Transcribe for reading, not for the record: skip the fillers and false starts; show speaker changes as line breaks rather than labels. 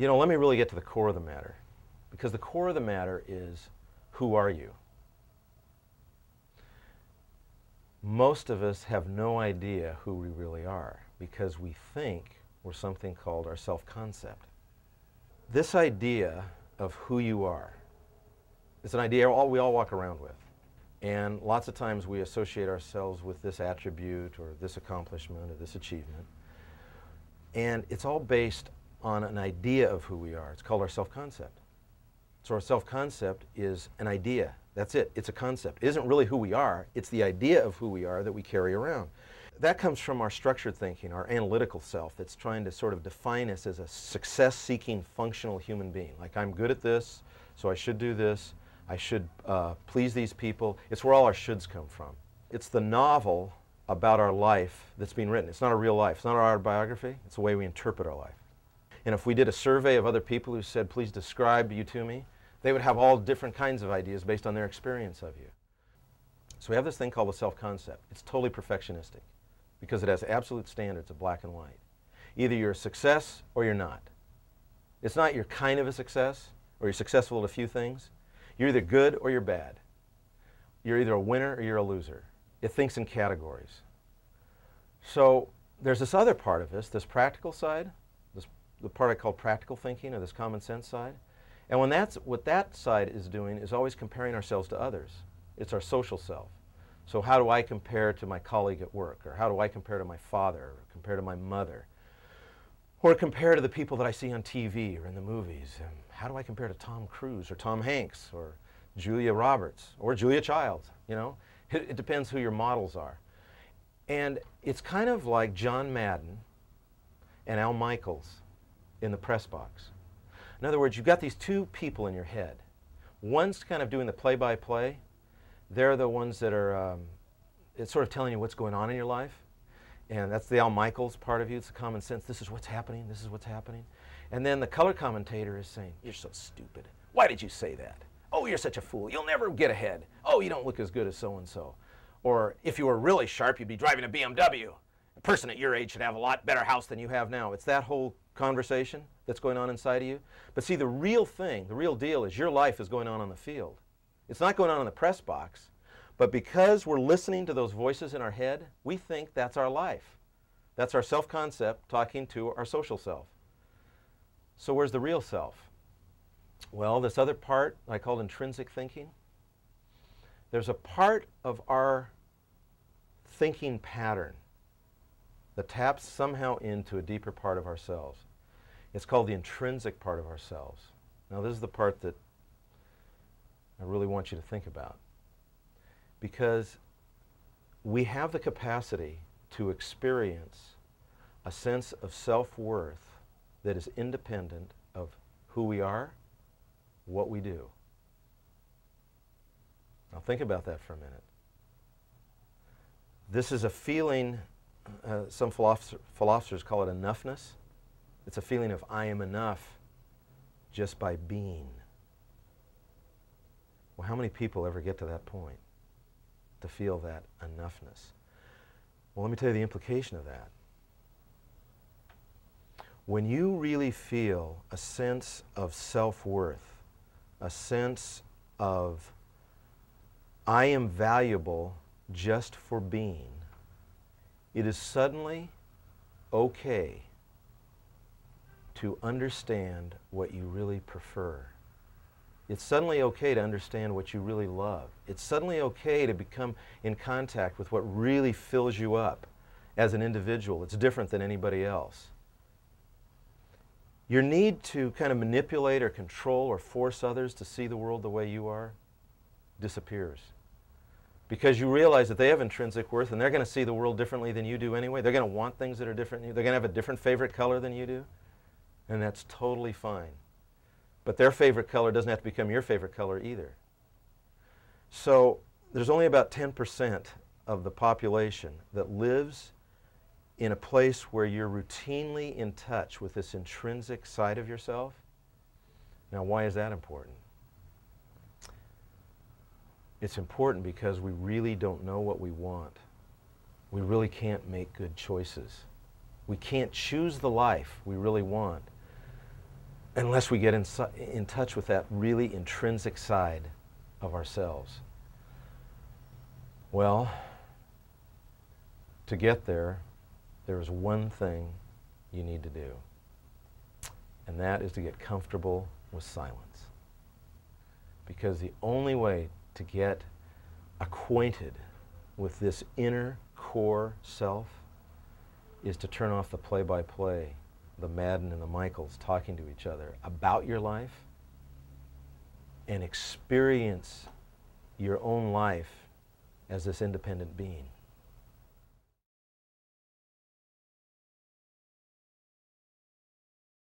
Let me really get to the core of the matter, because the core of the matter is, who are you? Most of us have no idea who we really are because we think we're something called our self-concept. This idea of who you are is an idea we all walk around with. And lots of times we associate ourselves with this attribute or this accomplishment or this achievement. And it's all based on an idea of who we are. It's called our self-concept. So our self-concept is an idea. That's it. It's a concept. It isn't really who we are. It's the idea of who we are that we carry around. That comes from our structured thinking, our analytical self that's trying to sort of define us as a success-seeking, functional human being. Like, I'm good at this, so I should do this. I should please these people. It's where all our shoulds come from. It's the novel about our life that's being written. It's not a real life. It's not our autobiography. It's the way we interpret our life. And if we did a survey of other people who said, please describe you to me, they would have all different kinds of ideas based on their experience of you. So we have this thing called the self-concept. It's totally perfectionistic because it has absolute standards of black and white. Either you're a success or you're not. It's not you're kind of a success or you're successful at a few things. You're either good or you're bad. You're either a winner or you're a loser. It thinks in categories. So there's this other part of us, this practical side, the part I call practical thinking, or this common sense side. And what that side is doing is always comparing ourselves to others. It's our social self. So how do I compare to my colleague at work? Or how do I compare to my father? Or compare to my mother? Or compare to the people that I see on TV or in the movies? And how do I compare to Tom Cruise or Tom Hanks or Julia Roberts or Julia Childs? It depends who your models are. And it's kind of like John Madden and Al Michaels in the press box. In other words, you've got these two people in your head. One's kind of doing the play-by-play. They're the ones that are it's sort of telling you what's going on in your life. And that's the Al Michaels part of you. It's the common sense. This is what's happening. This is what's happening. And then the color commentator is saying, you're so stupid. Why did you say that? Oh, you're such a fool. You'll never get ahead. Oh, you don't look as good as so-and-so. Or if you were really sharp, you'd be driving a BMW. A person at your age should have a lot better house than you have now. It's that whole conversation that's going on inside of you. But see, the real thing, the real deal is your life is going on the field. It's not going on in the press box. But because we're listening to those voices in our head, we think that's our life. That's our self-concept talking to our social self. So where's the real self? Well, this other part I call intrinsic thinking. There's a part of our thinking pattern that taps somehow into a deeper part of ourselves. It's called the intrinsic part of ourselves. Now, this is the part that I really want you to think about, because we have the capacity to experience a sense of self-worth that is independent of who we are, what we do. Now think about that for a minute. This is a feeling, some philosophers call it enoughness. It's a feeling of I am enough just by being. Well, how many people ever get to that point, to feel that enoughness? Well, let me tell you the implication of that. When you really feel a sense of self-worth, a sense of I am valuable just for being, it is suddenly okay to understand what you really prefer. It's suddenly okay to understand what you really love. It's suddenly okay to become in contact with what really fills you up as an individual. It's different than anybody else. Your need to kind of manipulate or control or force others to see the world the way you are disappears. Because you realize that they have intrinsic worth and they're going to see the world differently than you do anyway. They're going to want things that are different than you. They're going to have a different favorite color than you do. And that's totally fine. But their favorite color doesn't have to become your favorite color either. So there's only about 10% of the population that lives in a place where you're routinely in touch with this intrinsic side of yourself. Now, why is that important? It's important because we really don't know what we want. We really can't make good choices. We can't choose the life we really want unless we get in touch with that really intrinsic side of ourselves. Well, to get there, there's one thing you need to do, and that is to get comfortable with silence. Because the only way to get acquainted with this inner core self is to turn off the play-by-play, the Madden and the Michaels talking to each other about your life, and experience your own life as this independent being.